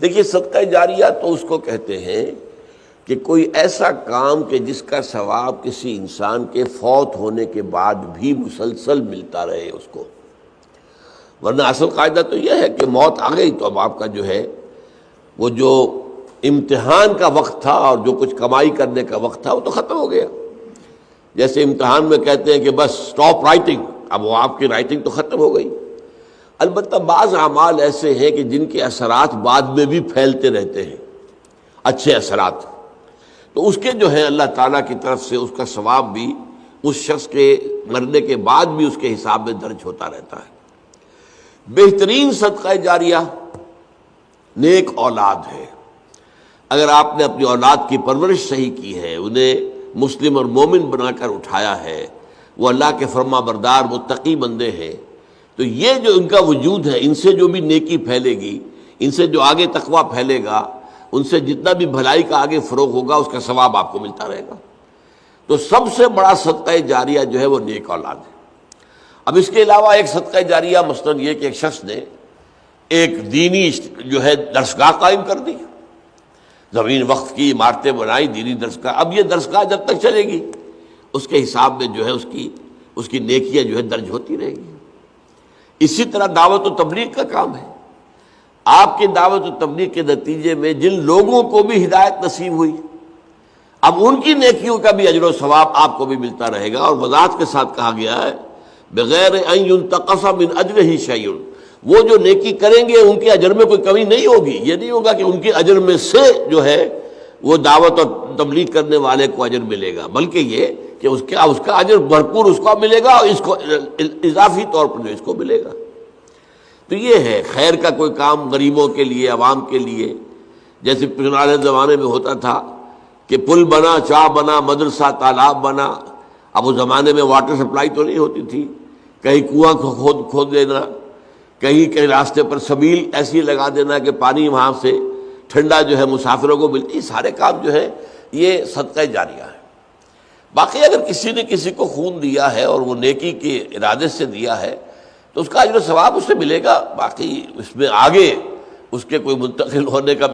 دیکھیے صدقہ جاریہ تو اس کو کہتے ہیں کہ کوئی ایسا کام کہ جس کا ثواب کسی انسان کے فوت ہونے کے بعد بھی مسلسل ملتا رہے اس کو، ورنہ اصل قاعدہ تو یہ ہے کہ موت آ گئی تو اب آپ کا جو ہے وہ جو امتحان کا وقت تھا اور جو کچھ کمائی کرنے کا وقت تھا وہ تو ختم ہو گیا۔ جیسے امتحان میں کہتے ہیں کہ بس سٹاپ رائٹنگ، اب وہ آپ کی رائٹنگ تو ختم ہو گئی۔ البتہ بعض اعمال ایسے ہیں کہ جن کے اثرات بعد میں بھی پھیلتے رہتے ہیں، اچھے اثرات، تو اس کے جو ہے اللہ تعالیٰ کی طرف سے اس کا ثواب بھی اس شخص کے مرنے کے بعد بھی اس کے حساب میں درج ہوتا رہتا ہے۔ بہترین صدقہ جاریہ نیک اولاد ہے۔ اگر آپ نے اپنی اولاد کی پرورش صحیح کی ہے، انہیں مسلم اور مومن بنا کر اٹھایا ہے، وہ اللہ کے فرما بردار متقی بندے ہیں، تو یہ جو ان کا وجود ہے، ان سے جو بھی نیکی پھیلے گی، ان سے جو آگے تقویٰ پھیلے گا، ان سے جتنا بھی بھلائی کا آگے فروغ ہوگا اس کا ثواب آپ کو ملتا رہے گا۔ تو سب سے بڑا صدقہ جاریہ جو ہے وہ نیک اولاد ہے۔ اب اس کے علاوہ ایک صدقہ جاریہ مثلاً یہ کہ ایک شخص نے ایک دینی جو ہے درسگاہ قائم کر دی، زمین وقف کی، عمارتیں بنائی، دینی درسگاہ، اب یہ درسگاہ جب تک چلے گی اس کے حساب میں جو ہے اس کی نیکیاں جو ہے درج ہوتی رہے گی۔ اسی طرح دعوت و تبلیغ کا کام ہے۔ آپ کی دعوت و تبلیغ کے نتیجے میں جن لوگوں کو بھی ہدایت نصیب ہوئی، اب ان کی نیکیوں کا بھی اجر و ثواب آپ کو بھی ملتا رہے گا، اور وضاحت کے ساتھ کہا گیا ہے بغیر ان ينتقص من اجرہ شیء، وہ جو نیکی کریں گے ان کے اجر میں کوئی کمی نہیں ہوگی۔ یہ نہیں ہوگا کہ ان کے اجر میں سے جو ہے وہ دعوت اور تبلیغ کرنے والے کو اجر ملے گا، بلکہ یہ کہ اس کا اجر بھرپور اس کو ملے گا، اور اس کو اضافی طور پر جو اس کو ملے گا۔ تو یہ ہے خیر کا کوئی کام غریبوں کے لیے، عوام کے لیے، جیسے پرانے زمانے میں ہوتا تھا کہ پل بنا، چاہ بنا، مدرسہ، تالاب بنا۔ اب اس زمانے میں واٹر سپلائی تو نہیں ہوتی تھی، کہیں کنواں کھود دینا، کہیں راستے پر سبیل ایسی لگا دینا کہ پانی وہاں سے ٹھنڈا جو ہے مسافروں کو ملتی، سارے کام جو ہے یہ صدقہ جاریہ ہے۔ باقی اگر کسی نے کسی کو خون دیا ہے اور وہ نیکی کے ارادے سے دیا ہے تو اس کا اجر و ثواب اسے ملے گا، باقی اس میں آگے اس کے کوئی منتقل ہونے کا